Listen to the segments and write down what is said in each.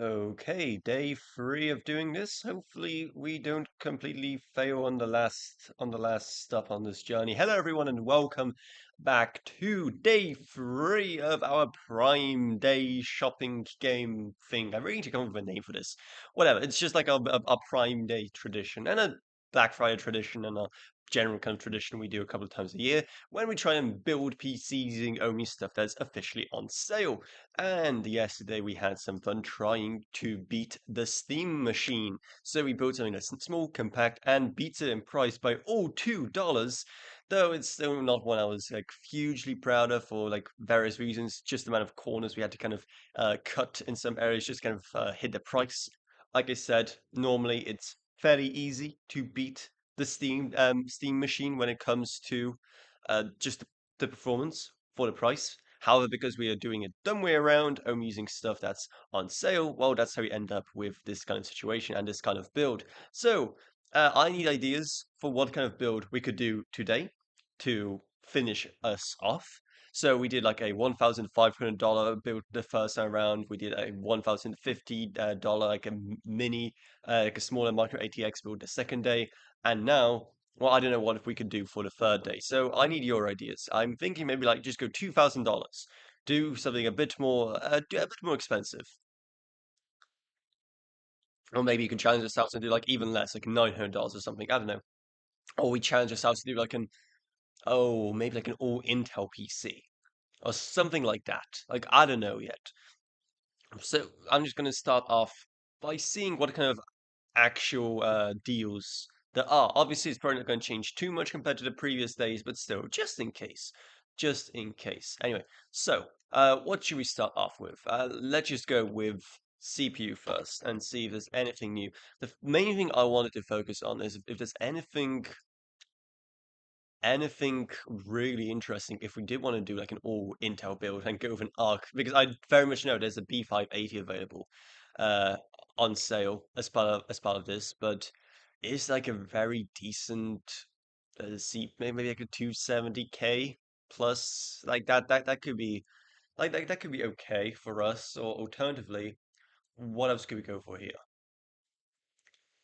Okay, day three of doing this. Hopefully we don't completely fail on the last stop on this journey. Hello everyone and welcome back to day three of our Prime Day shopping game thing. I really need to come up with a name for this. Whatever, it's just like a Prime Day tradition and a Black Friday tradition and a general kind of tradition we do a couple of times a year when we try and build PCs using only stuff that's officially on sale. And yesterday we had some fun trying to beat the Steam machine. So we built something that's small, compact, and beats it in price by all $2. Though it's still not one I was like hugely proud of for like various reasons. Just the amount of corners we had to kind of cut in some areas, just kind of hit the price. Like I said, normally it's fairly easy to beat the Steam machine when it comes to just the performance for the price. However, because we are doing it dumb way around, only using stuff that's on sale, well, that's how we end up with this kind of situation and this kind of build. So, I need ideas for what kind of build we could do today to finish us off. So we did like a $1,500 build the first time around. We did a $1,050 like a mini, like a smaller micro ATX build the second day, and now well, I don't know what if we could do for the third day. So I need your ideas. I'm thinking maybe like just go $2,000. Do something a bit more expensive. Or maybe you can challenge yourself to do like even less, like $900 or something. I don't know. Or we challenge ourselves to do like maybe like an all Intel PC or something like that. Like I don't know yet. So I'm just gonna start off by seeing what kind of actual deals there are. Obviously, it's probably not going to change too much compared to the previous days, but still, just in case. Just in case. Anyway, so what should we start off with? Let's just go with CPU first and see if there's anything new. The main thing I wanted to focus on is if there's anything really interesting if we did want to do like an all Intel build and go with an Arc, because I very much know there's a B580 available uh on sale as part of this, but it's like a very decent maybe like a 270K plus like that could be that could be okay for us, or alternatively, what else could we go for here?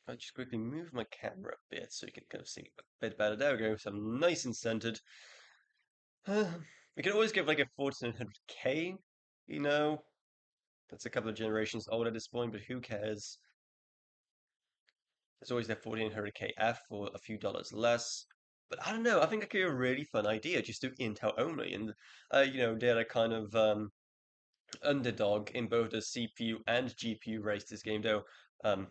I'll just quickly move my camera a bit so you can kind of see a bit better. There we go, so I'm nice and centered. We could always give like a 1400K, you know? That's a couple of generations old at this point, but who cares? There's always that 1400K for a few dollars less. But I don't know, I think that could be a really fun idea, just do Intel only. And, they're a kind of underdog in both the CPU and GPU race this game, though. Um,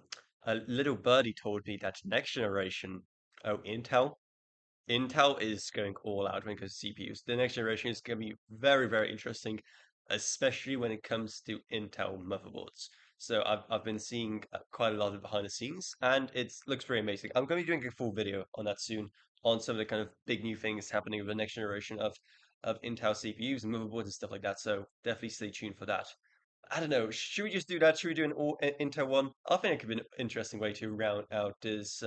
a little birdie told me that next generation, Intel is going all out when it comes to CPUs. The next generation is going to be very, very interesting, especially when it comes to Intel motherboards. So I've been seeing quite a lot of behind the scenes, and it looks very amazing. I'm going to be doing a full video on that soon, on some of the kind of big new things happening with the next generation of Intel CPUs and motherboards and stuff like that. So definitely stay tuned for that. I don't know. Should we just do that? Should we do an all Intel one? I think it could be an interesting way to round out this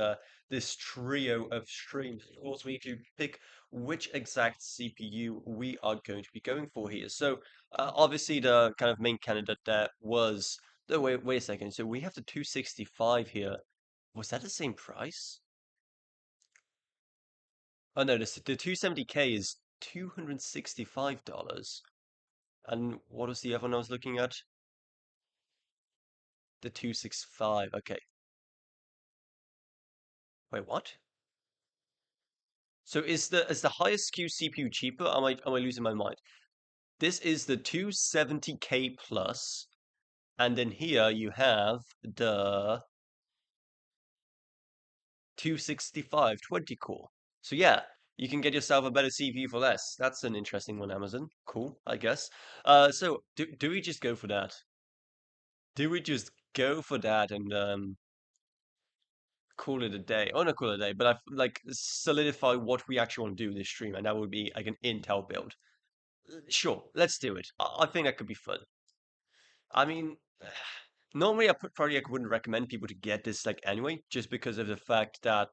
trio of streams. Of course, we need to pick which exact CPU we are going to be going for here. So, obviously, the kind of main candidate there was the wait a second. So we have the 265 here. Was that the same price? Oh no, the 270K is $265. And what was the other one I was looking at? The 265. Okay. Wait, what? So is the highest SKU CPU cheaper? Am I losing my mind? This is the 270K plus, and then here you have the 265 20 core. So yeah, you can get yourself a better CPU for less. That's an interesting one, Amazon. Cool, I guess. So do we just go for that? Do we just go for that and call it a day? Oh, not call it a day, but I've like solidify what we actually want to do this stream, and that would be like an Intel build. Sure, let's do it. I think that could be fun. I mean, normally probably I wouldn't recommend people to get this like anyway, just because of the fact that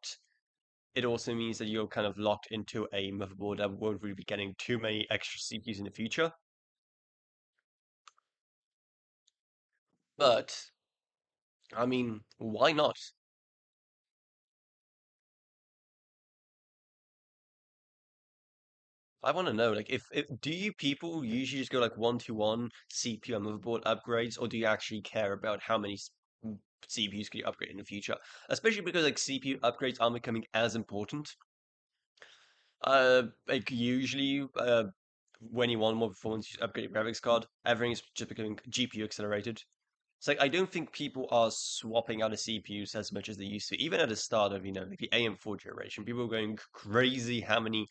it also means that you're kind of locked into a motherboard that won't really be getting too many extra CPUs in the future. But I mean, why not? I want to know, like, if do you people usually just go like one-to-one CPU and motherboard upgrades, or do you actually care about how many CPUs can you upgrade in the future? Especially because like CPU upgrades aren't becoming as important. Like usually, when you want more performance, you upgrade your graphics card. Everything is just becoming GPU accelerated. It's like I don't think people are swapping out of CPUs as much as they used to. Even at the start of, like the AM4 generation, people were going crazy how many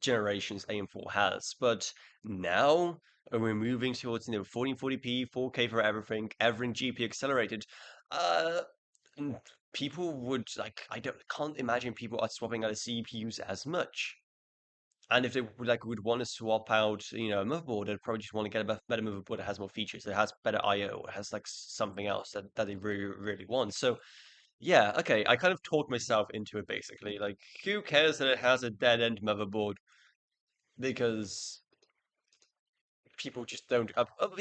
generations AM4 has. But now we're moving towards 1440p, 4K for everything GPU accelerated. Uh, and people would like I don't can't imagine people are swapping out of CPUs as much. And if they would want to swap out, a motherboard, they'd probably just want to get a better motherboard that has more features, that has better I/O, it has like something else that they really, really want. So yeah, okay, I kind of talked myself into it basically. Like, who cares that it has a dead end motherboard? Because people just don't.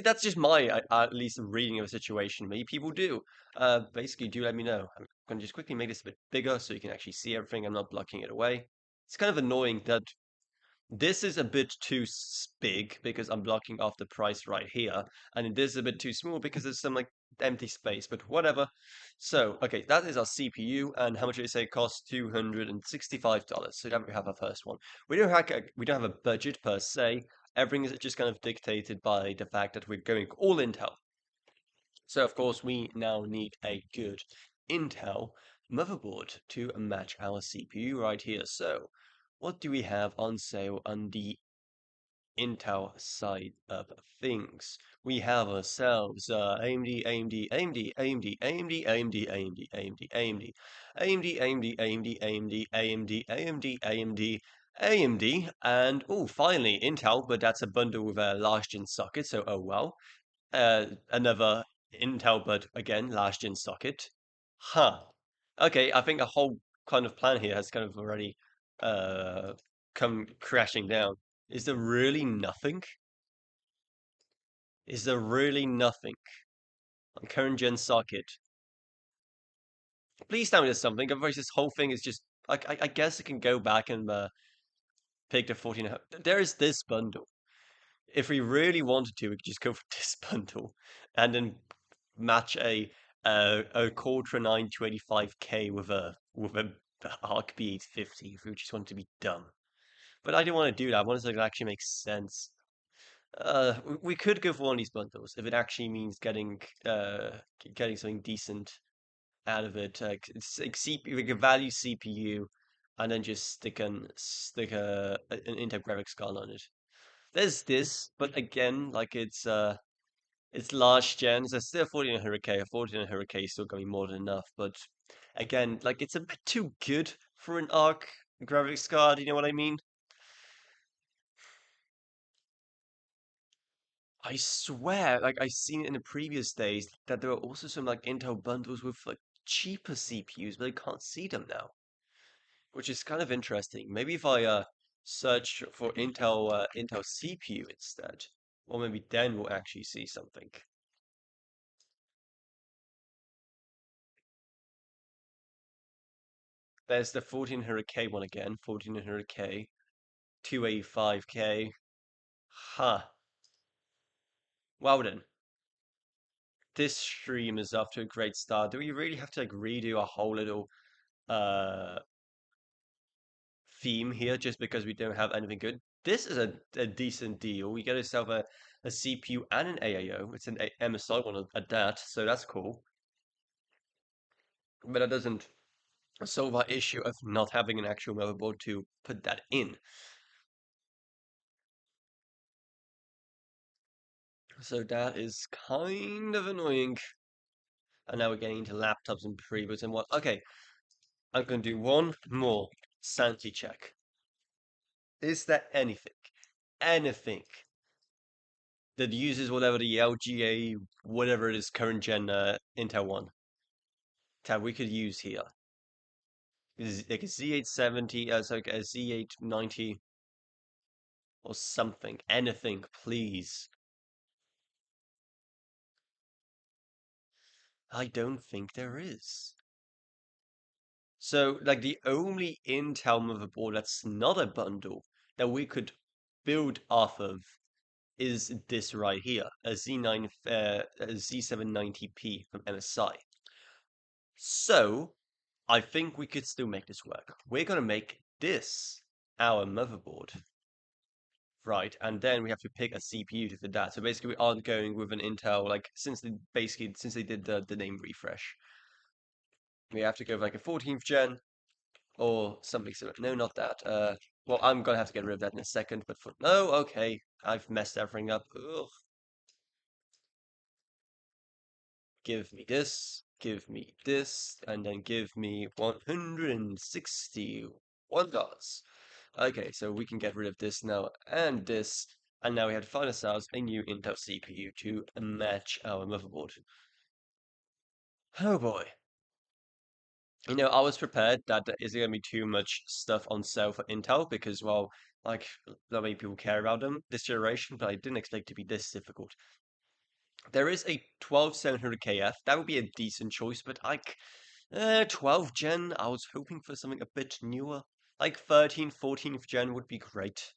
That's just my at least reading of a situation. Maybe people do. Basically, do let me know. I'm gonna just quickly make this a bit bigger so you can actually see everything. I'm not blocking it away. It's kind of annoying that this is a bit too big because I'm blocking off the price right here, and this is a bit too small because there's some like empty space, but whatever. So, okay, that is our CPU, and how much did it say it costs? $265. So that we have our first one. We don't have a budget per se. Everything is just kind of dictated by the fact that we're going all Intel. So of course we now need a good Intel motherboard to match our CPU right here. So what do we have on sale on the Intel side of things? We have ourselves AMD, AMD, AMD, AMD, AMD, AMD, AMD, AMD, AMD, AMD, AMD, AMD, AMD, AMD, AMD, AMD, AMD, and oh, finally Intel, but that's a bundle with a large gen socket, so oh well. Another Intel, but again, large gen socket. Huh. Okay, I think a whole kind of plan here has kind of already uh come crashing down. Is there really nothing? Is there really nothing on current gen socket? Please tell me there's something. Otherwise, this whole thing is just like I guess I can go back and pick the 14. There is this bundle. If we really wanted to, we could just go for this bundle and then match a Quadra 925K with a Arc B850 if we just wanted to be dumb. But I didn't want to do that. I wanted something that actually makes sense. We could go for one of these bundles if it actually means getting something decent out of it. It's like CPU, like a value CPU, and then just stick an Intel graphics card on it. There's this, but again, like it's large gens. There's still 1400K. A 1400K is still going to be more than enough. But again, like it's a bit too good for an Arc graphics card. You know what I mean? I swear, like I've seen it in the previous days that there are also some like Intel bundles with like cheaper CPUs, but I can't see them now, which is kind of interesting. Maybe if I search for Intel CPU instead, or maybe then we'll actually see something. There's the 1400K one again, 1400K, 285K. Huh. Well then, this stream is off to a great start. Do we really have to like redo a whole little uh theme here just because we don't have anything good? This is a decent deal. We get ourselves a CPU and an AIO. It's an MSI one at that, so that's cool. But that doesn't solve our issue of not having an actual motherboard to put that in. So that is kind of annoying. And now we're getting into laptops and previews and what. Okay, I'm going to do one more sanity check. Is there anything that uses whatever the LGA, whatever it is, current gen Intel one tab we could use here? Is like a Z870, so like a Z890 or something? Anything, please. I don't think there is. So, like, the only Intel motherboard that's not a bundle that we could build off of is this right here, a a Z790p from MSI. So, I think we could still make this work. We're gonna make this our motherboard, right? And then we have to pick a CPU to fit that. So basically, we aren't going with an Intel, like, since they did the name refresh. We have to go with like a 14th gen or something similar. No, not that. Well, I'm gonna have to get rid of that in a second, but for no, okay, I've messed everything up. Ugh. Give me this, and then give me $161. Okay, so we can get rid of this now and this, and now we have to find ourselves a new Intel CPU to match our motherboard. Oh boy. You know, I was prepared that there isn't going to be too much stuff on sale for Intel because, well, like, not many people care about them this generation, but I didn't expect it to be this difficult. There is a 12700KF. That would be a decent choice, but like 12 gen, I was hoping for something a bit newer. Like 13th, 14th gen would be great.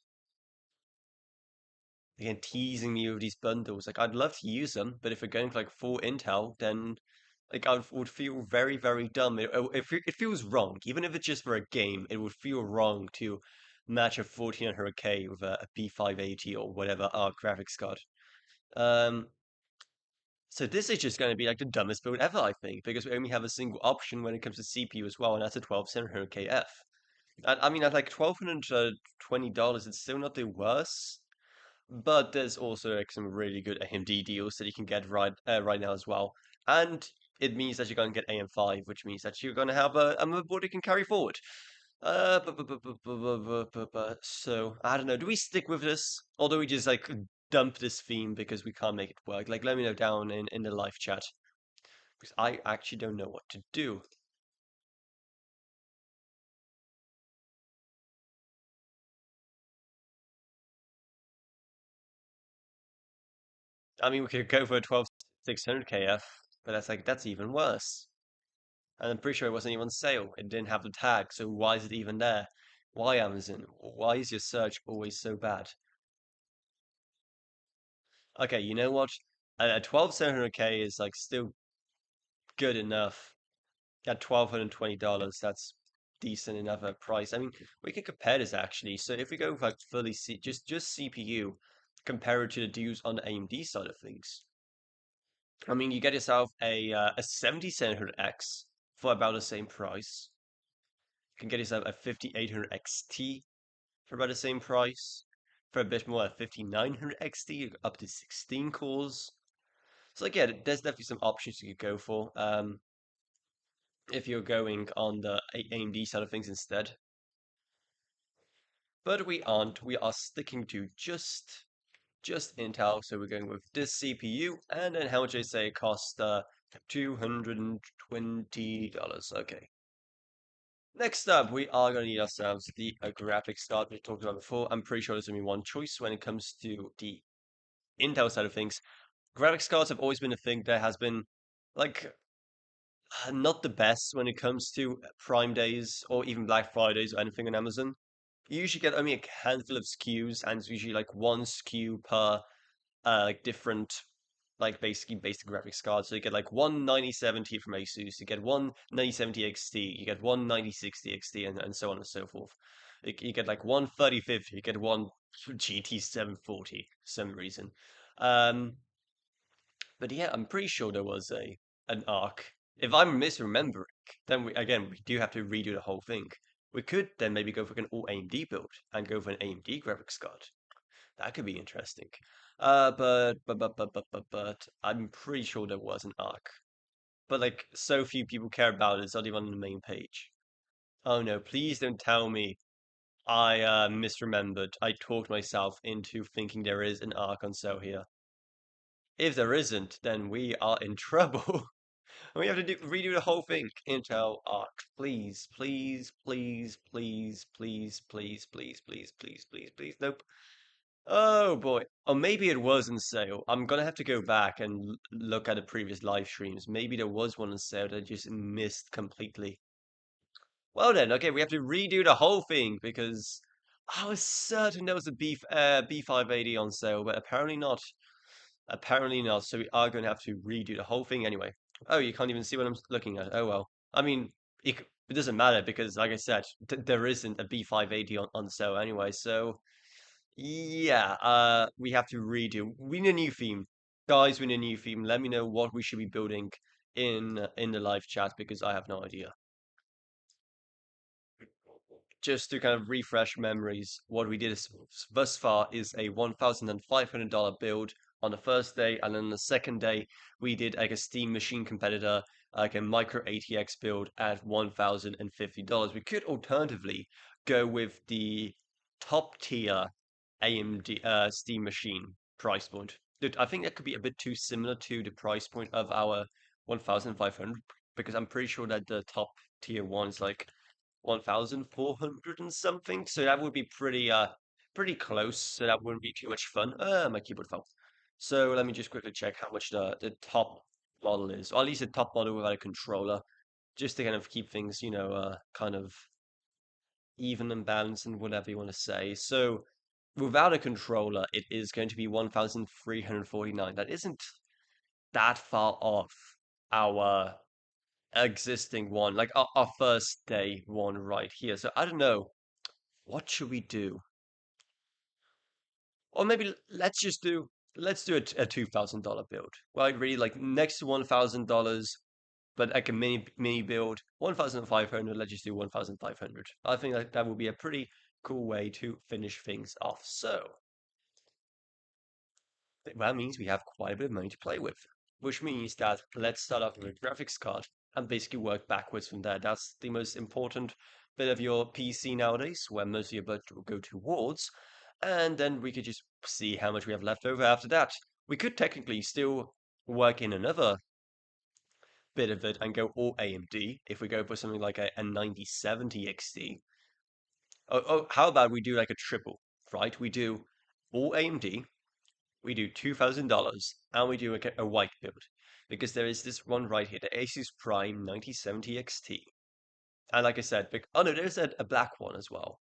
Again, teasing me with these bundles. Like, I'd love to use them, but if we're going for like full Intel, then like would feel very, very dumb. It feels wrong. Even if it's just for a game, it would feel wrong to match a 1400K with a B580 or whatever our graphics card. Um, So this is just going to be like the dumbest build ever, I think, because we only have a single option when it comes to CPU as well, and that's a 12700KF. I mean, at like $1,220, it's still not the worst, but there's also like some really good AMD deals that you can get right now as well, and it means that you're going to get AM5, which means that you're going to have a motherboard you can carry forward. So I don't know. Do we stick with this, or do we just like dump this theme because we can't make it work? Like, let me know down in the live chat because I actually don't know what to do. I mean, we could go for a 12600KF, but that's even worse. And I'm pretty sure it wasn't even on sale. It didn't have the tag, so why is it even there? Why Amazon? Why is your search always so bad? Okay, you know what? A 12700K is like still good enough. At $1,220, that's decent enough a price. I mean, we can compare this actually. So if we go with like fully just CPU, compare it to the deals on the AMD side of things. I mean, you get yourself a 7700X for about the same price. You can get yourself a 5800 XT for about the same price. For a bit more, a 5900 XT up to 16 cores. So like, yeah, there's definitely some options you could go for. If you're going on the AMD side of things instead. But we aren't. We are sticking to just Intel. So we're going with this CPU, and then how much I say it cost $220. Okay. Next up, we are going to need ourselves the graphics card we talked about before. I'm pretty sure there's only one choice when it comes to the Intel side of things. Graphics cards have always been a thing that has been like not the best when it comes to Prime Days or even Black Fridays or anything on Amazon. You usually get only a handful of SKUs, and it's usually like one SKU per like different like basically basic graphics card. So you get like one 9070 from Asus, you get one 9070 XT, you get one 9060 XT, and so on and so forth. You get like one 3050, you get one GT 740 for some reason. Um, but yeah, I'm pretty sure there was a an arc. If I'm misremembering, then we do have to redo the whole thing. We could then maybe go for an all AMD build and go for an AMD graphics card. That could be interesting. But I'm pretty sure there was an arc. But like so few people care about it, it's not even on the main page. Oh no, please don't tell me I misremembered. I talked myself into thinking there is an arc on sale here. If there isn't, then we are in trouble. We have to redo the whole thing. Intel Arc, please, please, please, please, please, please, please, please, please, please, please. Nope. Oh boy. Or maybe it was on sale. I'm gonna have to go back and look at the previous live streams. Maybe there was one on sale that I just missed completely. Well then, okay, we have to redo the whole thing because I was certain there was a B580 on sale, but apparently not. Apparently not. So we are going to have to redo the whole thing anyway. Oh, you can't even see what I'm looking at. Oh well. I mean, it doesn't matter because, like I said, there isn't a B580 on sale anyway. So yeah, we have to redo. We need a new theme, guys. We need a new theme. Let me know what we should be building in the live chat because I have no idea. Just to kind of refresh memories, what we did thus far is a $1,500 build on the first day, and then the second day we did like a Steam Machine competitor, like a Micro ATX build at $1,050. We could alternatively go with the top tier AMD Steam Machine price point. Dude, I think that could be a bit too similar to the price point of our 1,500 because I'm pretty sure that the top tier one is like 1,400 and something. So that would be pretty close. So that wouldn't be too much fun. My keyboard fell. So let me just quickly check how much the top model is, or at least the top model without a controller, just to kind of keep things, kind of even and balanced and whatever you want to say. So without a controller, it is going to be 1,349. That isn't that far off our existing one, like our first day one right here. So I don't know. What should we do? Or maybe let's do a $2,000 build. Right, really like next to $1,000, but like a mini build, 1,500. Let's just do 1,500. I think that would be a pretty cool way to finish things off. So that means we have quite a bit of money to play with, which means that let's start off with a graphics card and basically work backwards from there. That's the most important bit of your PC nowadays, where most of your budget will go towards, and then we could just see how much we have left over after that. We could technically still work in another bit of it and go all AMD if we go for something like a 9070 XT. Oh, how about we do like a triple, right? We do all AMD, we do $2,000 and we do a white build because there is this one right here, the Asus Prime 9070 XT. And like I said, oh no, there's a black one as well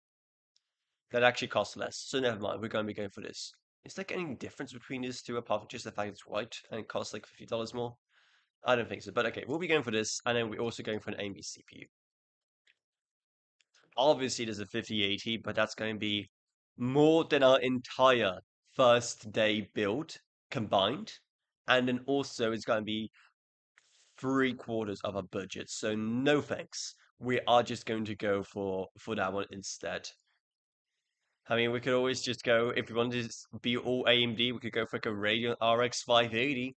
that actually costs less. So never mind, we're going to be going for this. Is there any difference between these two apart from just the fact it's white and it costs like $50 more? I don't think so, but okay, we'll be going for this, and then we're also going for an AMD CPU. Obviously, there's a 5080, but that's going to be more than our entire first day build combined. And then also it's going to be three-quarters of our budget. So no thanks. We are just going to go for that one instead. I mean, we could always just go, if we wanted to be all AMD, we could go for like a Radeon RX 580.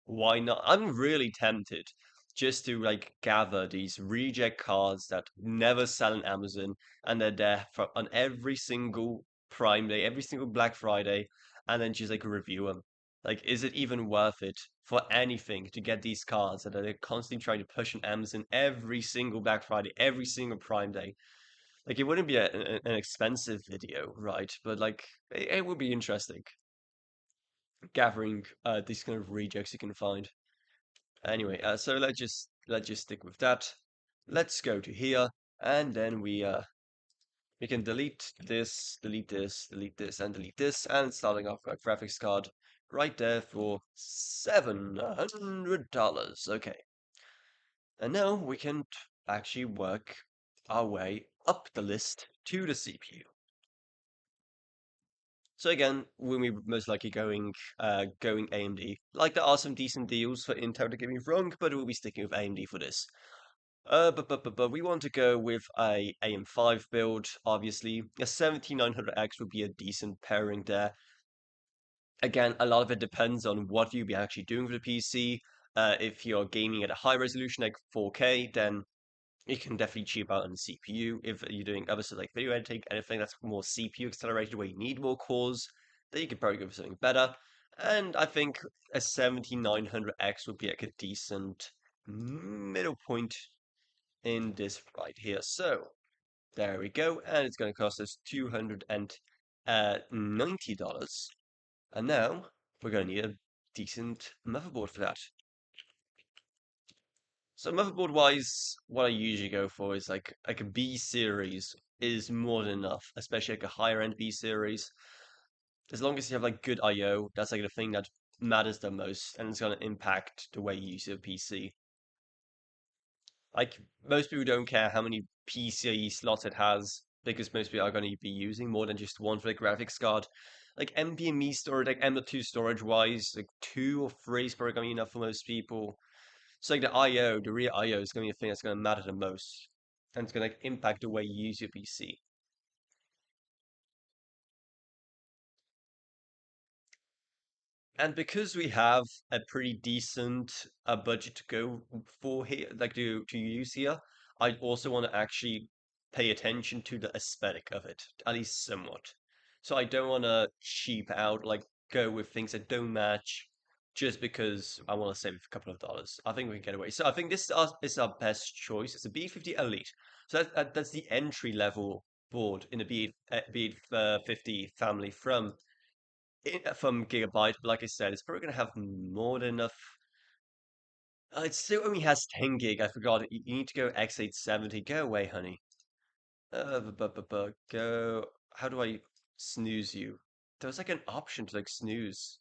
Why not? I'm really tempted just to like gather these reject cards that never sell on Amazon and they're there for on every single Prime Day, every single Black Friday, and then just like review them. Like, is it even worth it for anything to get these cards that are constantly trying to push on Amazon every single Black Friday, every single Prime Day? Like, it wouldn't be an expensive video, right? But like, it would be interesting gathering these kind of rejects you can find. Anyway, so let's just stick with that. Let's go to here, and then we can delete this, delete this, delete this, and delete this, and starting off with a graphics card right there for $700. Okay, and now we can actually work our way up the list to the CPU. So again, we'll be most likely going AMD. Like there are some decent deals for Intel, to get me wrong, but we'll be sticking with AMD for this. But we want to go with a AM5 build, obviously. A 7900X would be a decent pairing there. Again, a lot of it depends on what you'll be actually doing with the PC. If you're gaming at a high resolution like 4K, then it can definitely cheap out on the CPU. If you're doing other stuff like video editing, anything that's more CPU accelerated where you need more cores, then you could probably go for something better. And I think a 7900X would be like a decent middle point in this right here. So there we go, and it's going to cost us $200. at $90. And now we're going to need a decent motherboard for that. So motherboard wise, what I usually go for is like a B series is more than enough, especially like a higher end B series. As long as you have like good I/O, that's like the thing that matters the most, and it's going to impact the way you use your PC. Like most people don't care how many PCIe slots it has because most people are going to be using more than just one for the graphics card. Like NVMe storage, like M.2 storage wise, like two or three is probably going to be enough for most people. So like the I/O, the real I/O is going to be the thing that's going to matter the most, and it's going to impact the way you use your PC. And because we have a pretty decent budget to go for here, like to use here, I also want to actually pay attention to the aesthetic of it, at least somewhat. So I don't want to cheap out, like go with things that don't match just because I want to save a couple of dollars. I think we can get away. So I think is our best choice. It's a B50 Elite. So that's the entry level board in the B50 family from Gigabyte, but like I said, it's probably going to have more than enough. It still only has 10 gig. I forgot. You need to go X870. Go away, honey. Go. How do I snooze you? There was like an option to like snooze.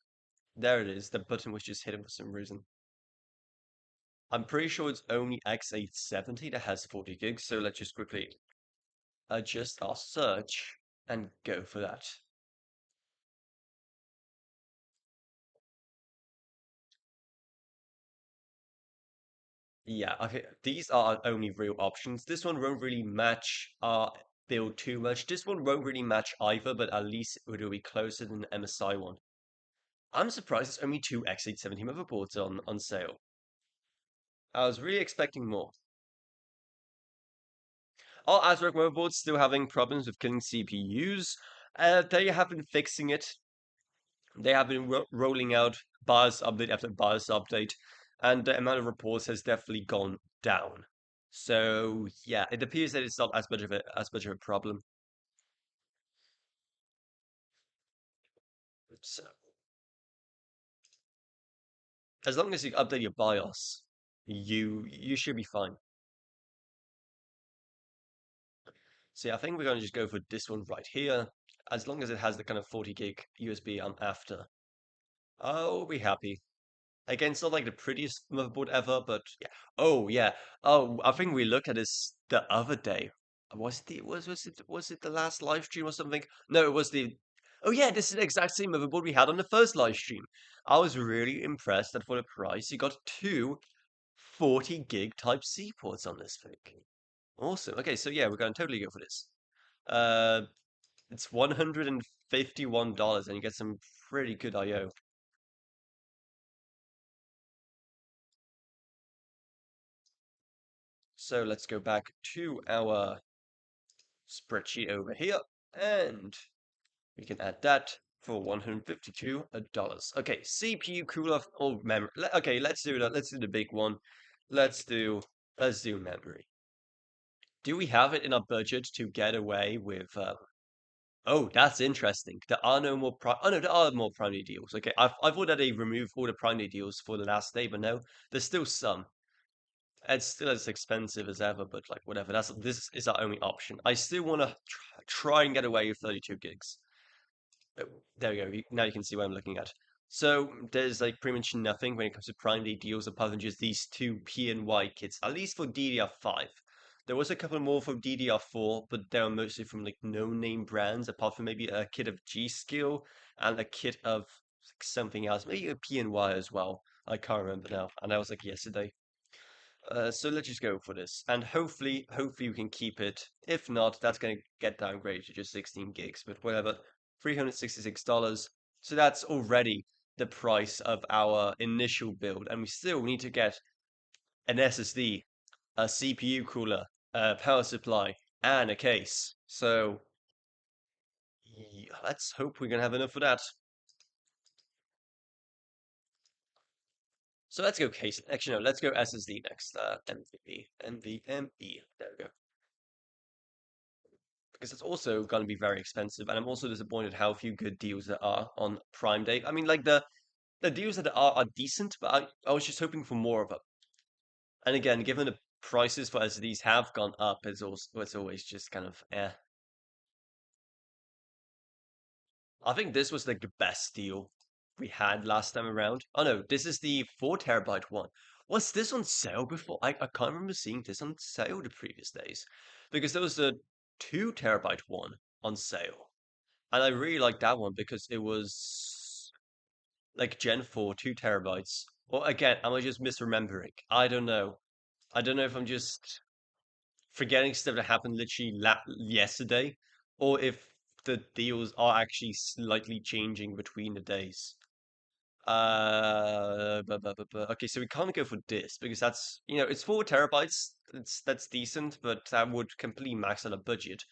There it is. The button was just hidden for some reason. I'm pretty sure it's only X870 that has 40 gigs. So let's just quickly adjust our search and go for that. Yeah, okay. These are our only real options. This one won't really match our build too much. This one won't really match either, but at least it will be closer than the MSI one. I'm surprised there's only two X870 motherboards on sale. I was really expecting more. Our ASRock motherboards still having problems with killing CPUs. They have been fixing it. They have been rolling out BIOS update after BIOS update, and the amount of reports has definitely gone down. So yeah, it appears that it's not as much of a problem. So as long as you update your BIOS, you should be fine. So yeah, I think we're gonna just go for this one right here. As long as it has the kind of 40 gig USB I'm after, I'll be happy. Again, it's not like the prettiest motherboard ever, but yeah. Oh yeah. Oh, I think we looked at this the other day. Was it the last live stream or something? No, it was the. Oh yeah, this is the exact same motherboard we had on the first live stream. I was really impressed that for the price, you got two 40 gig Type C ports on this thing. Awesome. Okay, so yeah, we're going to totally go for this. Uh, it's $151, and you get some pretty good I/O. So let's go back to our spreadsheet over here, and we can add that for $152. Okay, CPU cooler or memory. Okay, let's do that. Let's do the big one. Let's do let's do memory. Do we have it in our budget to get away with? Oh, that's interesting. There are no more oh no, there are more Prime Day deals. Okay, I've already removed all the Prime Day deals for the last day, but no, there's still some. It's still as expensive as ever, but like whatever. This is our only option. I still want to try and get away with 32 gigs. Oh, there we go. Now you can see what I'm looking at. So there's like pretty much nothing when it comes to Prime Day deals apart from just these two PNY kits, at least for DDR5. There was a couple more for DDR4, but they were mostly from like no-name brands, apart from maybe a kit of G-Skill and a kit of like, something else, maybe a PNY as well. I can't remember now, and that was like yesterday. So let's just go for this, and hopefully we can keep it. If not, that's going to get downgraded to just 16 gigs, but whatever. $366. So that's already the price of our initial build, and we still need to get an SSD, a CPU cooler, a power supply, and a case. So let's hope we're gonna have enough for that. So let's go case. Actually, no, let's go SSD next. NVMe. There we go. because it's also going to be very expensive. And I'm also disappointed how few good deals there are on Prime Day. I mean, like the deals that are decent, but I was just hoping for more of them. And again, given the prices for SSDs have gone up, it's always just kind of eh. I think this was like the best deal we had last time around. Oh no, this is the 4 TB one. Was this on sale before? I can't remember seeing this on sale the previous days. Because there was a 2 TB one on sale. And I really liked that one because it was like Gen 4, 2 TB. Or again, am I just misremembering? I don't know. I don't know if I'm just forgetting stuff that happened literally yesterday, or if the deals are actually slightly changing between the days. Okay, so we can't go for this because it's 4 TB. That's decent, but that would completely max out a budget.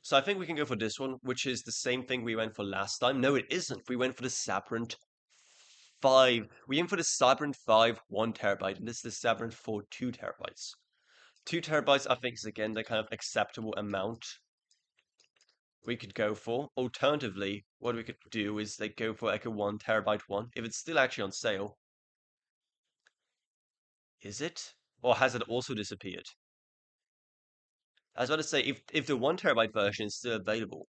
So I think we can go for this one, which is the same thing we went for last time. No, it isn't. We went for the Sabrent 5. We went for the Sabrent 5 1 TB, and this is the Sabrent 4 2 TB. 2 TB, I think, is again the kind of acceptable amount we could go for. Alternatively, what we could do is like go for like a 1 TB one. If it's still actually on sale, is it? Or has it also disappeared? I was about to say, if the 1 TB version is still available,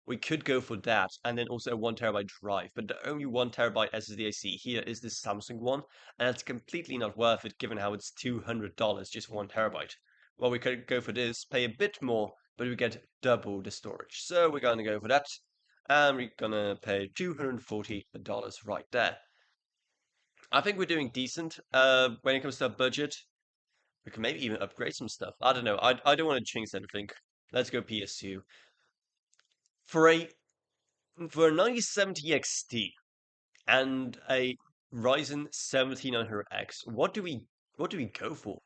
we could go for that, and then also a 1 TB drive. But the only 1 TB SSD I see here is this Samsung one, and it's completely not worth it given how it's $200 just for 1 TB. Well, we could go for this, pay a bit more, but we get double the storage. So we're gonna go for that, and we're gonna pay $240 right there. I think we're doing decent. When it comes to our budget, we can maybe even upgrade some stuff. I don't know. I don't want to change anything. Let's go PS2 for a 9070 XT and a Ryzen 7900X. What do we go for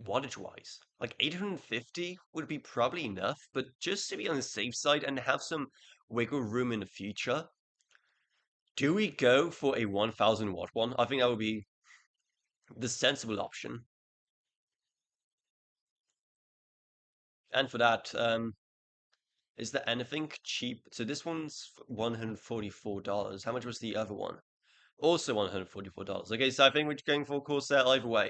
wattage wise? Like 850 would be probably enough, but just to be on the safe side and have some wiggle room in the future, do we go for a 1000 watt one? I think that would be the sensible option. And for that, is there anything cheap? So this one's $144. How much was the other one? Also $144. Okay, so I think we're going for Corsair either way.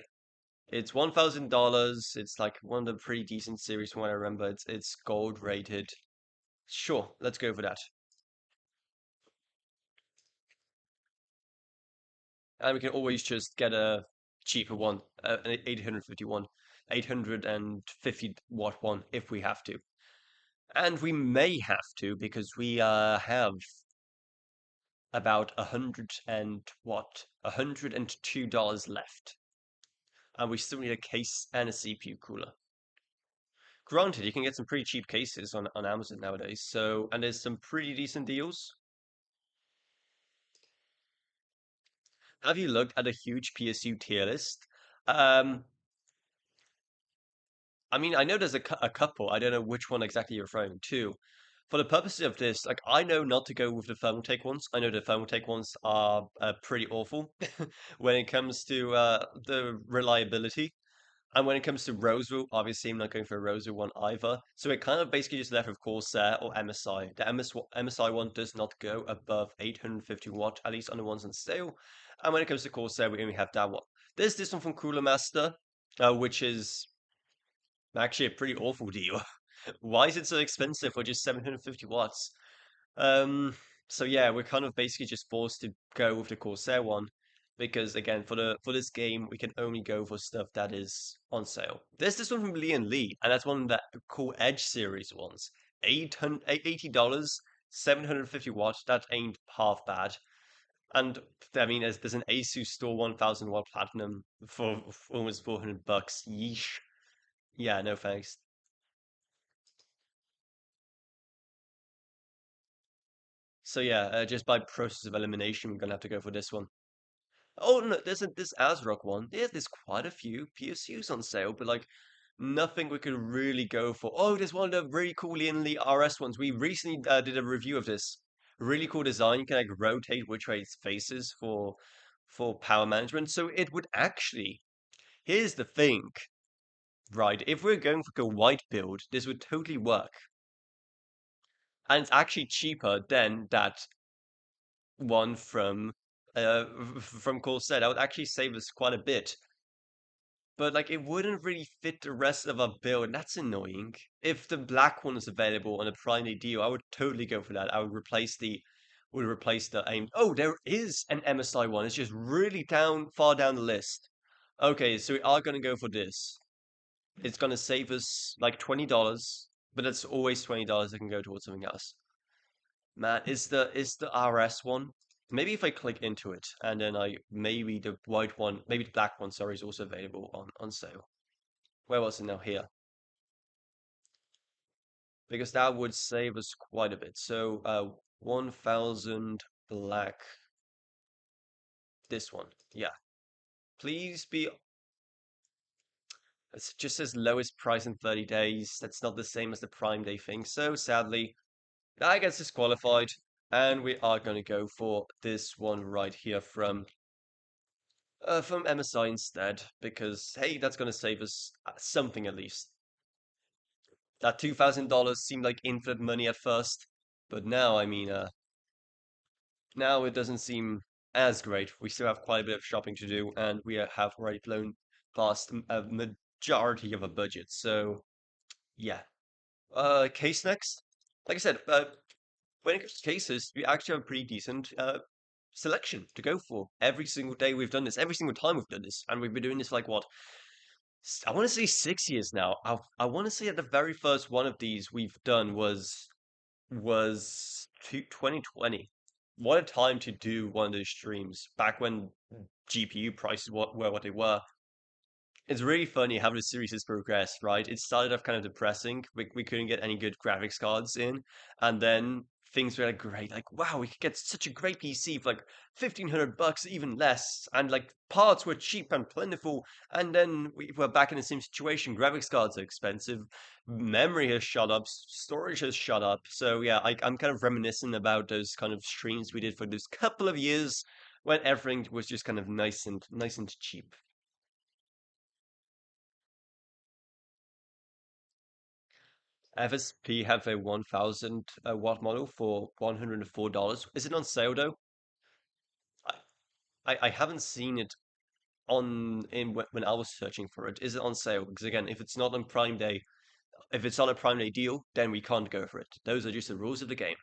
It's $1,000. It's like one of the pretty decent series from what I remember. It's gold rated. Sure, let's go for that. And we can always just get a cheaper one, an 851, 850 watt one if we have to. And we may have to because we have about $102 left. And we still need a case and a CPU cooler. Granted, you can get some pretty cheap cases on Amazon nowadays. So, and there's some pretty decent deals. Have you looked at a huge PSU tier list? Um, I mean, I know there's a couple. I don't know which one exactly you're referring to. For the purposes of this, like, I know not to go with the Thermaltake ones. I know the Thermaltake ones are pretty awful when it comes to the reliability. And when it comes to Roseville, obviously I'm not going for a Roseville one either. So it kind of basically just left with Corsair or MSI. The MSI one does not go above 850 watt, at least on the ones on sale. And when it comes to Corsair, we only have that one. There's this one from Cooler Master, which is actually a pretty awful deal. Why is it so expensive for just 750 watts? Um, so yeah, we're kind of basically just forced to go with the Corsair one because again, for this game, we can only go for stuff that is on sale. There's this one from Lee and Lee, and that's one of the cool Edge series ones. $80, 750 watts. That ain't half bad. And I mean, there's an Asus Store 1000 watt platinum for almost $400. Yeesh. Yeah, no thanks. So yeah, just by process of elimination, we're gonna have to go for this one. Oh no, there's this ASRock one. There's quite a few PSUs on sale, but like nothing we could really go for. Oh, there's one of the really cool Lee RS ones. We recently did a review of this. Really cool design. You can like rotate which way it faces for power management. So it would actually. Here's the thing. right? If we're going for a white build, this would totally work. And it's actually cheaper than that one from Corsair. That would actually save us quite a bit. But like it wouldn't really fit the rest of our build, and that's annoying. If the black one is available on a Prime Day deal, I would totally go for that. I would replace the aim. Oh, there is an MSI one. It's just really far down the list. Okay, so we are gonna go for this. It's gonna save us like $20, but it's always $20 that can go towards something else. Man, is the RS one? Maybe if I click into it and then maybe the white one, maybe the black one, sorry, is also available on sale. Where was it now? Here. Because that would save us quite a bit. So 1000 black. This one. Yeah. Please be it's just says lowest price in 30 days. That's not the same as the Prime Day thing. So sadly, that gets disqualified. And we are going to go for this one right here from MSI instead, because hey, that's gonna save us something at least. That $2,000 seemed like infinite money at first, but now, I mean, now it doesn't seem as great. We still have quite a bit of shopping to do, and we have already blown past a majority of a budget. So yeah, case next. Like I said, when it comes to cases, we actually have a pretty decent selection to go for. Every single day we've done this, every single time we've done this, and we've been doing this for like what I want to say 6 years now. I want to say that the very first one of these we've done was 2020. What a time to do one of those streams back when GPU prices were what they were. It's really funny how the series has progressed, right? It started off kind of depressing. We couldn't get any good graphics cards in, and then things were like great. Like, wow, we could get such a great PC for like $1,500, even less, and like parts were cheap and plentiful. And then we were back in the same situation. Graphics cards are expensive, memory has shot up, storage has shot up. So yeah, I'm kind of reminiscent about those kind of streams we did for those couple of years when everything was just kind of nice and cheap. FSP have a 1000 watt model for $104. Is it on sale though? I, I haven't seen it when I was searching for it. Is it on sale? Because again, if it's not on Prime Day, if it's on a Prime Day deal, then we can't go for it. Those are just the rules of the game.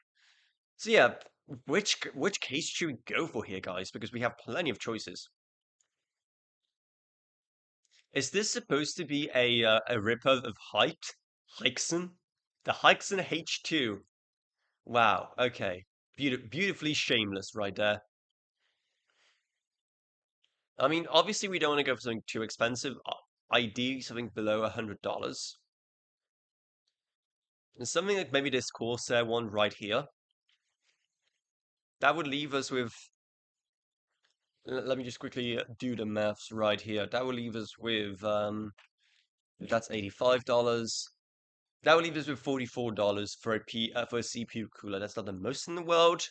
So yeah, which case should we go for here, guys? Because we have plenty of choices. Is this supposed to be a ripoff of Hikson? The Hikson H2. Wow. Okay. Beautifully shameless right there. I mean, obviously we don't want to go for something too expensive. Ideally, something below $100. And something like maybe this Corsair one right here. That would leave us with. Let me just quickly do the maths right here. That would leave us with that's $85. That would leave us with $44 for a CPU cooler. That's not the most in the world.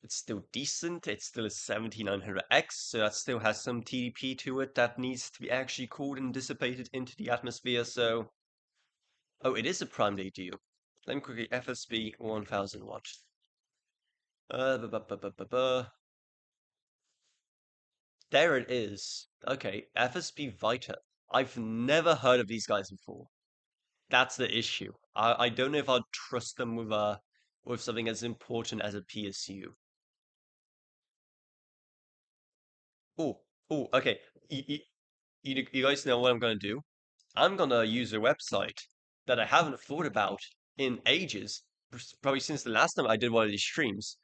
It's still decent. It's still a 7900X, so that still has some TDP to it that needs to be actually cooled and dissipated into the atmosphere. So, oh, it is a Prime Day deal. Let me quickly FSB 1000 watt. Bu- bu- bu- bu- bu- bu. There it is. Okay, FSB Vita. I've never heard of these guys before. That's the issue. I don't know if I'd trust them with something as important as a PSU. Oh, oh, okay. You guys know what I'm gonna do? I'm gonna use a website that I haven't thought about in ages, probably since the last time I did one of these streams.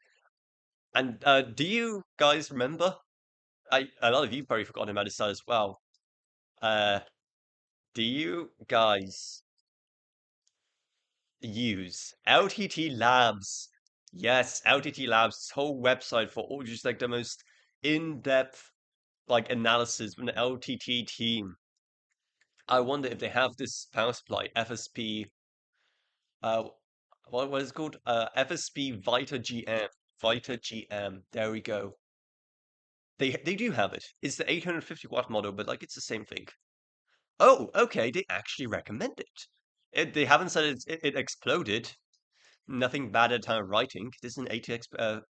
And do you guys remember? A lot of you probably forgotten about this site as well. Uh, do you guys use LTT Labs? Yes, LTT Labs, this whole website for all just like the most in-depth like analysis from the LTT team. I wonder if they have this power supply FSP uh what is it called? FSP Vita GM. Vita GM. There we go. They do have it. It's the 850 watt model, but like it's the same thing. Oh, okay, they actually recommend it. They haven't said it exploded. Nothing bad at time of writing. This is an 80x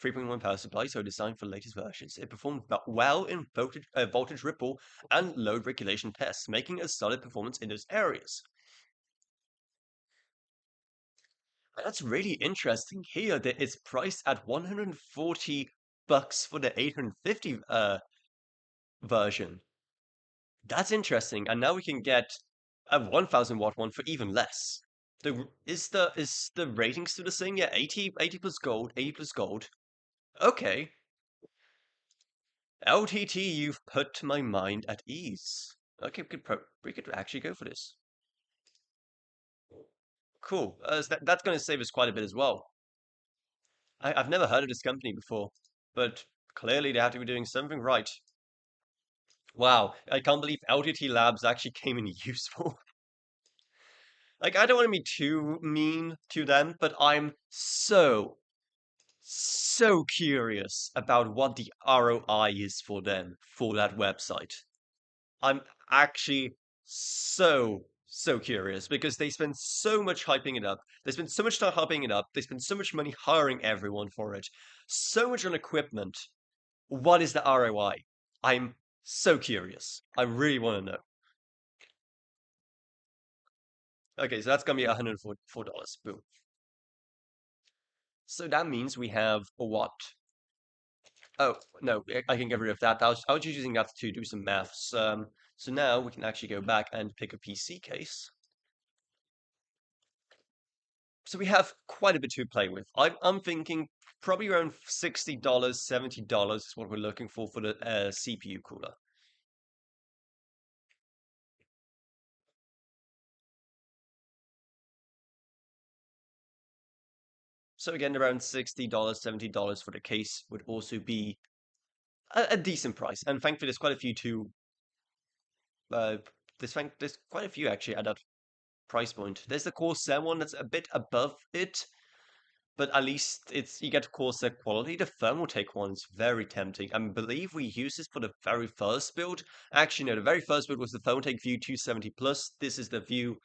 3.1 power supply, so designed for latest versions. It performed well in voltage ripple and load regulation tests, making a solid performance in those areas. And that's really interesting here that it's priced at 140 bucks for the 850 version. That's interesting. And now we can get a 1000 watt one for even less. Is the rating still the same? Yeah, 80 plus gold, 80 plus gold. Okay. LTT, you've put my mind at ease. Okay, we could actually go for this. Cool. So that's going to save us quite a bit as well. I've never heard of this company before, but clearly they have to be doing something right. Wow, I can't believe LTT Labs actually came in useful. Like, I don't want to be too mean to them, but I'm so curious about what the ROI is for them for that website. I'm actually so curious because they spend so much hyping it up. They spend so much time hyping it up. They spend so much money hiring everyone for it. So much on equipment. What is the ROI? I'm so curious. I really want to know. Okay, so that's gonna be $104. Boom. So that means we have a what? Oh, no, I can get rid of that. I was just using that to do some maths. So now we can actually go back and pick a PC case. So we have quite a bit to play with. I'm thinking probably around $60, $70 is what we're looking for the CPU cooler. So again, around $60, $70 for the case would also be a decent price. And thankfully, there's quite a few to uh, there's quite a few actually at that price point. There's the Corsair one that's a bit above it, but at least it's you get Corsair quality. The Thermaltake one's very tempting. I believe we used this for the very first build. Actually, no, the very first build was the Thermaltake View 270 Plus. This is the View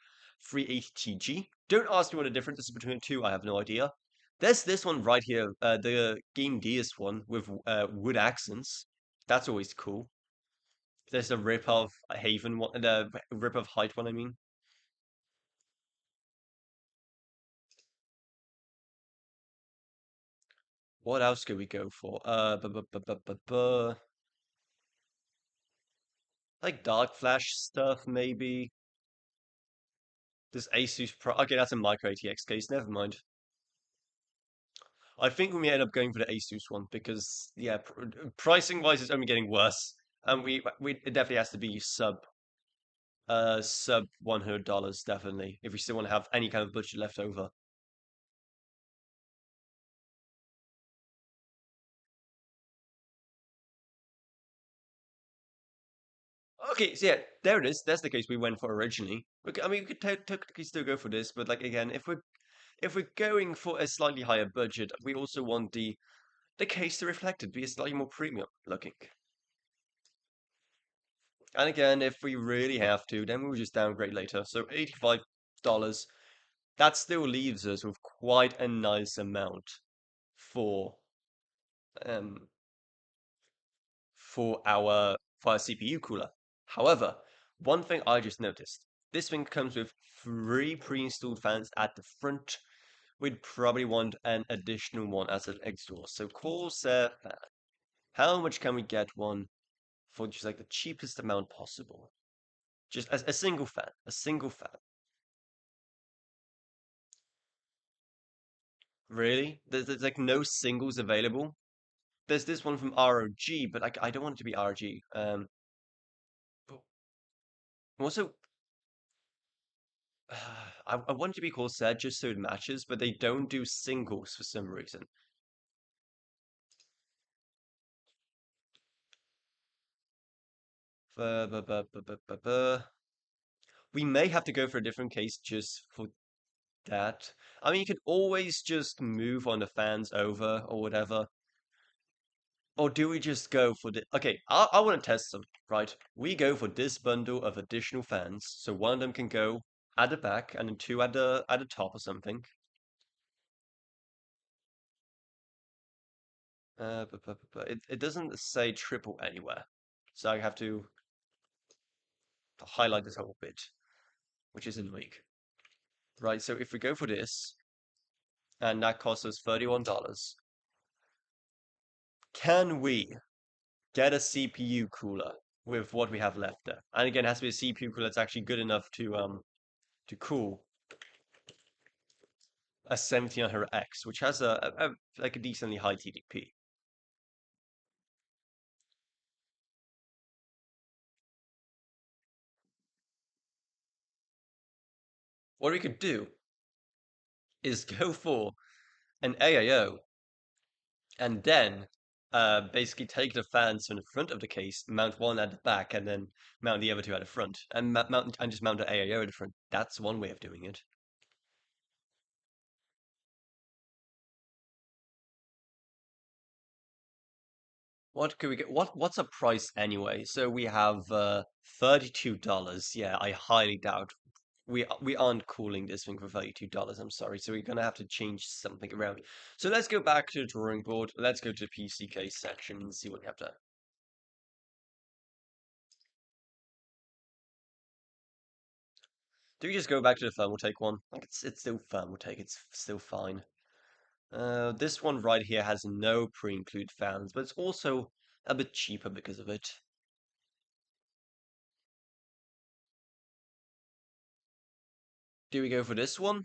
380TG. Don't ask me what the difference is between the two. I have no idea. There's this one right here, the Game Gears one with wood accents. That's always cool. There's a rip of Haven one, the rip of Height one. I mean. What else could we go for? Like Dark Flash stuff, maybe. This Asus Pro. Okay, that's a micro ATX case. Never mind. I think we may end up going for the Asus one because, yeah, pricing wise, it's only getting worse, and we it definitely has to be sub $100 definitely if we still want to have any kind of budget left over. Okay, so yeah, there it is. That's the case we went for originally. I mean, we could technically still go for this, but like again, if we're going for a slightly higher budget, we also want the case to reflect it, be a slightly more premium looking. And again, if we really have to, then we'll just downgrade later. So $85, that still leaves us with quite a nice amount for um for our CPU cooler. However, one thing I just noticed, this thing comes with three pre-installed fans at the front. We'd probably want an additional one as an exhaust. So Corsair fan. How much can we get one for just like the cheapest amount possible? Just a single fan, a single fan. Really? There's like no singles available. There's this one from ROG, but I don't want it to be ROG. But also, I want it to be Corsair just so it matches, but they don't do singles for some reason. We may have to go for a different case just for that. I mean, you could always just move on the fans over or whatever. Or do we just go for the... Okay, I want to test some, right? We go for this bundle of additional fans, so one of them can go at the back and then two at the top or something. It doesn't say triple anywhere, so I have to highlight this whole bit, which is annoying. Right, so if we go for this, and that costs us $31, can we get a CPU cooler with what we have left there? And again, it has to be a CPU cooler that's actually good enough to cool a 1700X, which has like a decently high TDP. What we could do is go for an AIO and then basically take the fans from the front of the case, mount one at the back, and then mount the other two at the front, and just mount the AIO at the front. That's one way of doing it. What could we get? What's a price anyway? So we have $32. Yeah, I highly doubt we aren't cooling this thing for $32. I'm sorry. So we're gonna have to change something around. So let's go back to the drawing board. Let's go to the PC case section and see what we have there. Do we just go back to the thermal-take one? Like it's still thermal-take. It's still fine. This one right here has no pre-include fans, but it's also a bit cheaper because of it. Do we go for this one?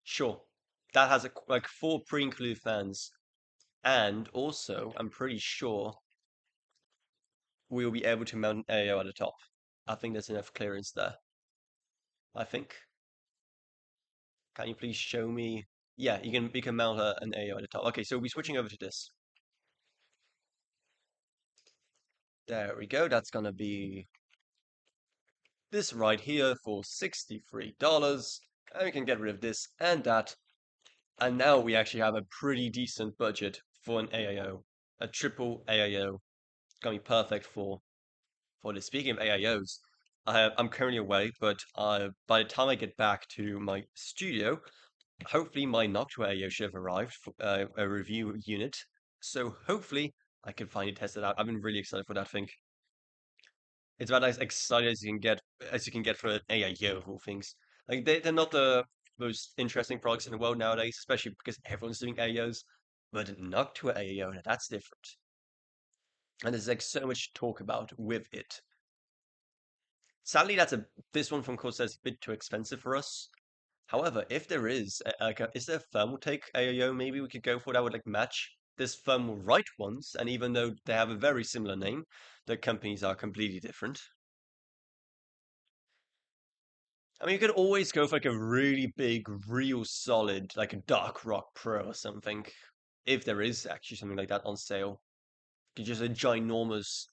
Sure. That has like four pre-included fans, and also I'm pretty sure we'll be able to mount an AO at the top. I think there's enough clearance there. I think. Can you please show me? Yeah, you can mount an AO at the top. Okay, so we'll be switching over to this. There we go. That's gonna be this right here for $63. And we can get rid of this and that. And now we actually have a pretty decent budget for an AIO. A triple AIO. It's gonna be perfect for this. Speaking of AIOs, I'm currently away, but by the time I get back to my studio, hopefully my Noctua AIO should have arrived for a review unit. So hopefully I can finally test it out. I've been really excited for that thing. It's about as excited as you can get for an AIO of all things. Like they're not the most interesting products in the world nowadays, especially because everyone's doing AIOs. But Noctua AIO, now that's different. And there's like so much to talk about with it. Sadly, this one from Corsair is a bit too expensive for us. However, if there is is there a thermal take AIO maybe we could go for that would like match this thermal right ones, and even though they have a very similar name, the companies are completely different. I mean, you could always go for like a really big, real solid, like a Dark Rock Pro or something, if there is actually something like that on sale. Just a ginormous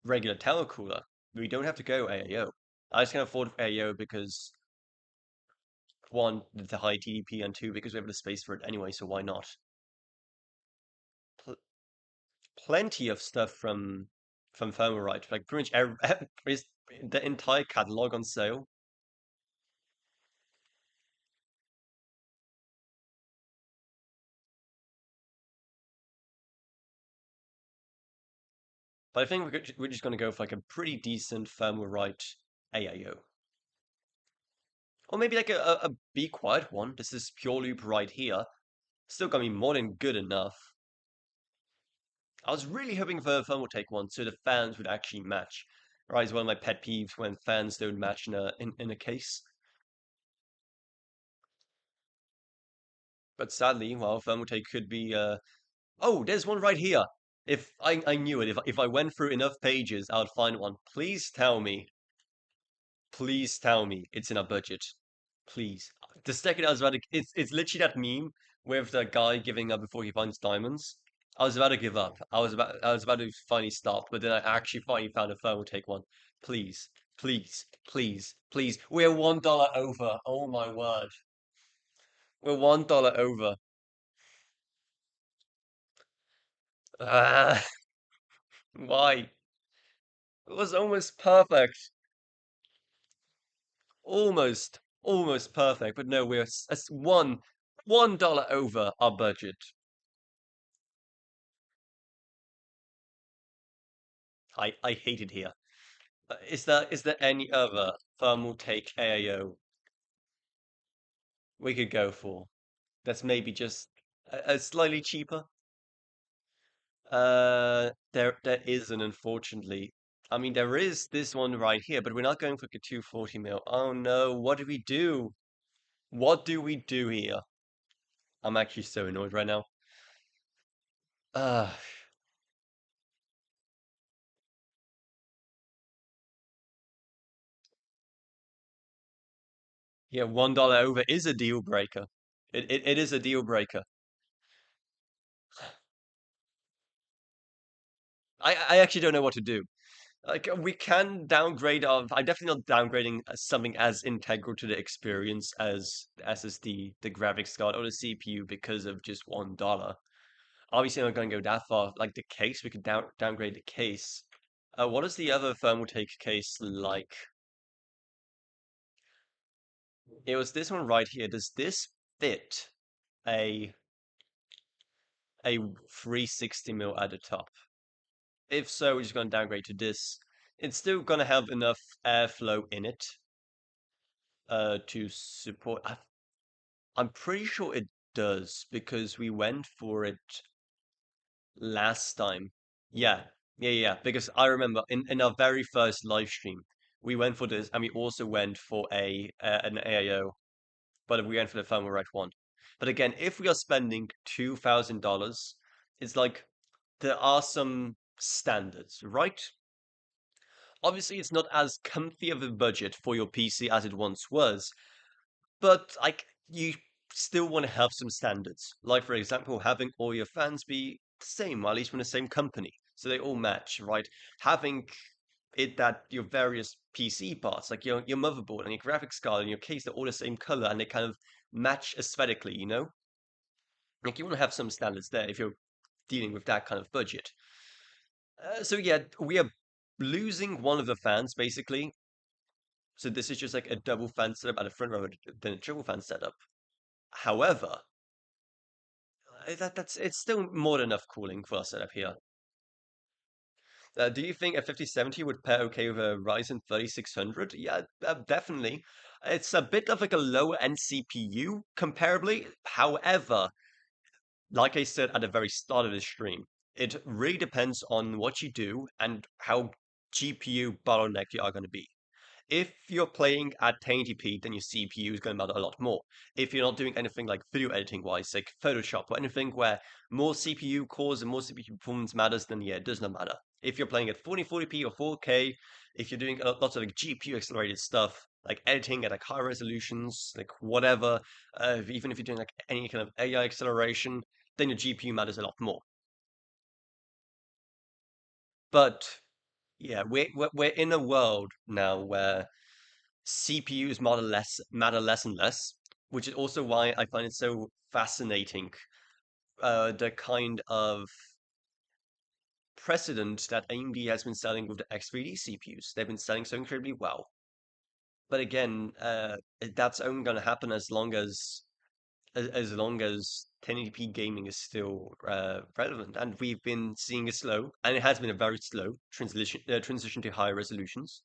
regular tower cooler. We don't have to go AAO. I just can't afford AAO because one, the high TDP, and two, because we have the space for it anyway, so why not? Pl Plenty of stuff from Thermalright, like pretty much is the entire catalog on sale. But I think we're just going to go for like a pretty decent Thermalright AIO. Or maybe like a Be Quiet one. This is pure loop right here. Still gonna be more than good enough. I was really hoping for a thermal take one so the fans would actually match. Right, is one of my pet peeves when fans don't match in a case. But sadly, well, thermal take could be oh, there's one right here. If I knew it, if I went through enough pages, I would find one. Please tell me it's in our budget. Please. The second I was about to, it's literally that meme with the guy giving up before he finds diamonds. I was about to give up. I was about to finally stop, but then I actually finally found a phone. Will take one. Please, please, please, please. We're $1 over. Oh my word. We're $1 over. Ah, why? It was almost perfect. Almost perfect. But no, we're $1 over our budget. I hate it here. Is there any other thermal take AAO we could go for? That's maybe just a slightly cheaper. There isn't, unfortunately. I mean, there is this one right here, but we're not going for a 240 mil. Oh no, what do we do? What do we do here? I'm actually so annoyed right now. Uh, yeah, $1 over is a deal breaker. It is a deal breaker. I actually don't know what to do. Like we can downgrade of. I'm definitely not downgrading something as integral to the experience as SSD, the graphics card, or the CPU because of just $1. Obviously, I'm not going to go that far. Like the case, we could downgrade the case. What is the other thermal take case like? It was this one right here. Does this fit a a 360 mil at the top? If so, we're just going to downgrade to this. It's still going to have enough airflow in it to support. I'm pretty sure it does because we went for it last time. Yeah, yeah. Because I remember in our very first live stream, we went for this, and we also went for a an AIO, but we went for the firmware right one. But again, if we are spending $2,000, it's like there are some standards, right? Obviously, it's not as comfy of a budget for your PC as it once was, but like you still want to have some standards. Like for example, having all your fans be the same, or at least from the same company, so they all match, right? Having it that your various PC parts, like your motherboard and your graphics card and your case, they're all the same color and they kind of match aesthetically, you know? Like you want to have some standards there if you're dealing with that kind of budget. So yeah, we are losing one of the fans basically. So this is just like a double fan setup at the front rather than a triple fan setup. However, that's it's still more than enough cooling for our setup here. Do you think a 5070 would pair okay with a Ryzen 3600? Yeah, definitely. It's a bit of like a lower end CPU comparably. However, like I said at the very start of the stream, it really depends on what you do and how GPU bottlenecked you are going to be. If you're playing at 1080p, then your CPU is going to matter a lot more. If you're not doing anything like video editing wise, like Photoshop or anything where more CPU cores and more CPU performance matters, then yeah, it does not matter. If you're playing at 4040p or 4K, if you're doing lots of like GPU accelerated stuff, like editing at like high resolutions, like whatever, even if you're doing like any kind of AI acceleration, then your GPU matters a lot more. But yeah, we're in a world now where CPUs matter less and less, which is also why I find it so fascinating. The kind of precedent that AMD has been selling with the X3D CPUs. They've been selling so incredibly well. But again, that's only going to happen as long as 1080p gaming is still relevant, and we've been seeing a slow, and it has been a very slow transition to higher resolutions.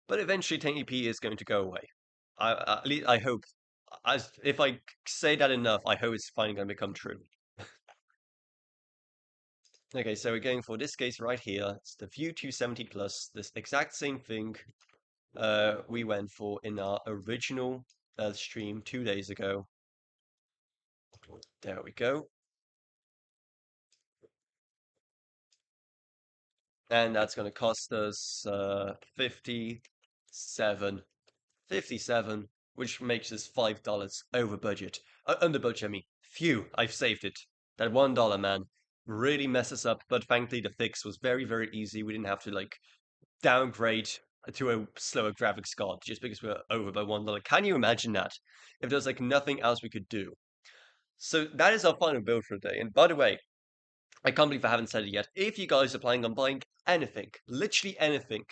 But eventually, 1080p is going to go away. At least I hope. If I say that enough, I hope it's finally going to become true. Okay, so we're going for this case right here. It's the View 270 Plus, this exact same thing we went for in our original stream 2 days ago. There we go. And that's going to cost us 57, which makes us $5 over budget. Under budget, I mean. Phew, I've saved it. That $1, man, really messes up, but thankfully the fix was very, very easy. We didn't have to like downgrade to a slower graphics card just because we were over by $1. Can you imagine that? If there's like nothing else we could do. So that is our final build for the day. And by the way, I can't believe I haven't said it yet. If you guys are planning on buying anything, literally anything,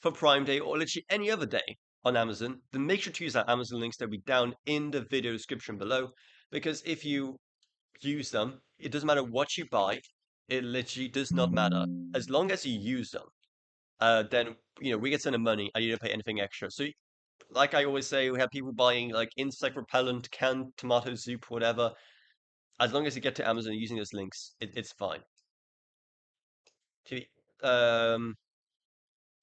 for Prime Day or literally any other day on Amazon, then make sure to use our Amazon links that'll be down in the video description below. Because if you use them, it doesn't matter what you buy, it literally does not matter. As long as you use them, then we get some money and you don't pay anything extra. So like I always say, we have people buying like insect repellent, canned tomato soup, whatever. As long as you get to Amazon using those links, it's fine. To- Um,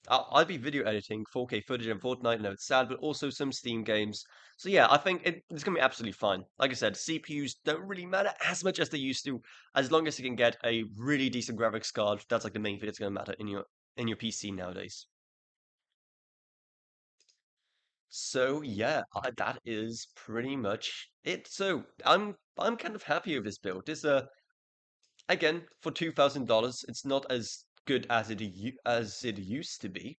I'll be video editing 4K footage in Fortnite. I know it's sad, but also some Steam games. So yeah, I think it's gonna be absolutely fine. Like I said, CPUs don't really matter as much as they used to, as long as you can get a really decent graphics card. That's like the main thing that's gonna matter in your PC nowadays. So yeah, that is pretty much it. So I'm kind of happy with this build. This again for $2,000, it's not as good as it used to be.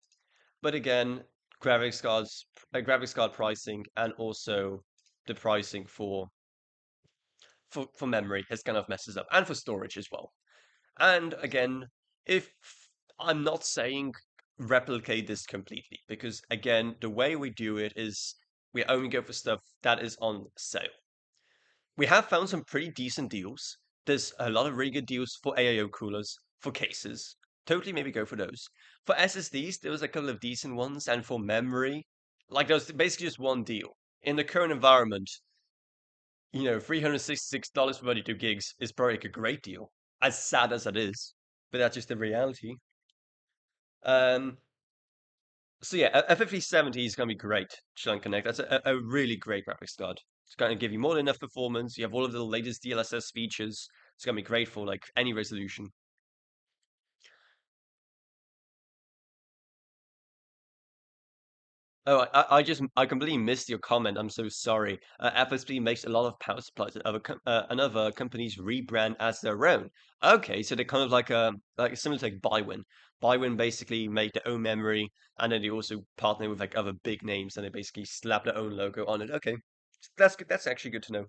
But again, graphics card pricing, and also the pricing for memory has kind of messes up, and for storage as well. And again, if I'm not saying replicate this completely, because again, the way we do it is we only go for stuff that is on sale. We have found some pretty decent deals. There's a lot of really good deals for AIO coolers, for cases. Totally maybe go for those. For SSDs, there was a couple of decent ones, and for memory, like there was basically just one deal. In the current environment, $366 for 32 gigs is probably like a great deal. As sad as that is, but that's just the reality. Um, so yeah, a 5070 is going to be great, Shunt Connect. That's a really great graphics card. It's going to give you more than enough performance. You have all of the latest DLSS features. It's going to be great for like any resolution. Oh, I completely missed your comment. I'm so sorry. FSP makes a lot of power supplies that other companies rebrand as their own. Okay, so they're kind of like similar to like Bywin. Bywin basically made their own memory, and then they also partner with like other big names, and they basically slap their own logo on it. Okay, that's good. That's actually good to know.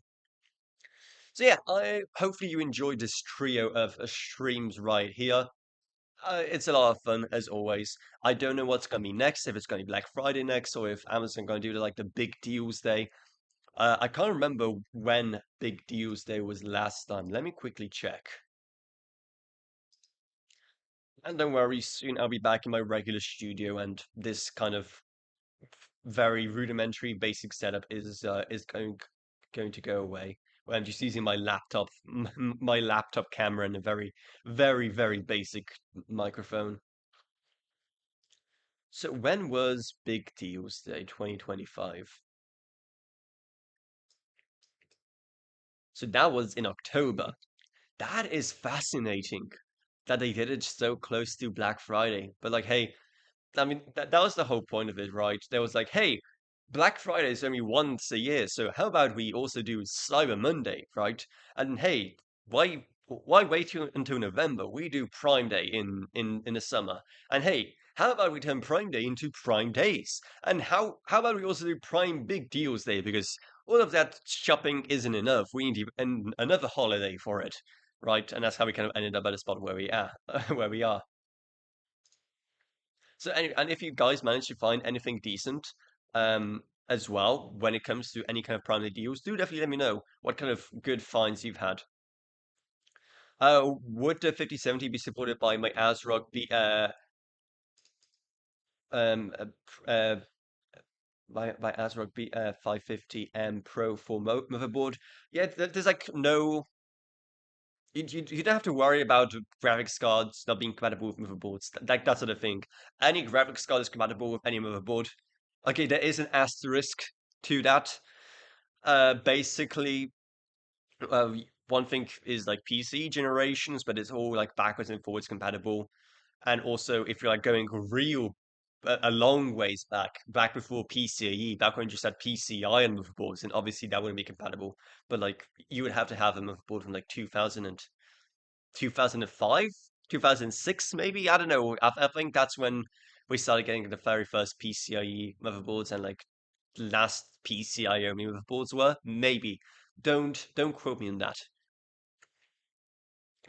So yeah, I hopefully you enjoyed this trio of streams right here. It's a lot of fun as always. I don't know what's gonna be next, if it's gonna be Black Friday next, or if Amazon gonna do like the big deals day. I can't remember when big deals day was last time. Let me quickly check. And don't worry, soon I'll be back in my regular studio, and this kind of very rudimentary basic setup is going to go away. Where I'm just using my laptop, my laptop camera, and a very, very, very basic microphone. So when was Big Deals Day 2025? So that was in October. That is fascinating that they did it so close to Black Friday. But like, hey, I mean, that was the whole point of it, right? There was like, hey, Black Friday is only once a year, so how about we also do Cyber Monday, right? And hey, why wait until November? We do Prime Day in the summer. And hey, how about we turn Prime Day into Prime Days? And how about we also do Prime Big Deals Day? Because all of that shopping isn't enough. We need another holiday for it, right? And that's how we kind of ended up at a spot where we are, where we are. So anyway, and if you guys manage to find anything decent, as well when it comes to any kind of primary deals, do definitely let me know what kind of good finds you've had. Would the 5070 be supported by my ASRock um uh, uh, my ASRock 550M Pro 4 motherboard? Yeah, there's like no. You don't have to worry about graphics cards not being compatible with motherboards. That sort of thing. Any graphics card is compatible with any motherboard. Okay, there is an asterisk to that. Basically, one thing is like PC generations, but it's all like backwards and forwards compatible. And also, if you're like going a long ways back before PCIe, back when you just had PCI on motherboards, then obviously that wouldn't be compatible. But like, you would have to have a motherboard from like 2005, 2006, maybe. I don't know. I think that's when we started getting the very first PCIe motherboards, and like last PCI only motherboards were. Maybe. Don't quote me on that.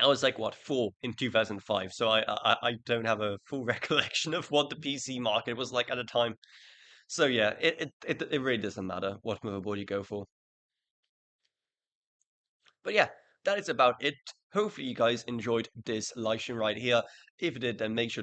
I was like, what, four in 2005. So I don't have a full recollection of what the PC market was like at the time. So yeah, it really doesn't matter what motherboard you go for. But yeah, that is about it. Hopefully you guys enjoyed this live stream right here. If you did, then make sure to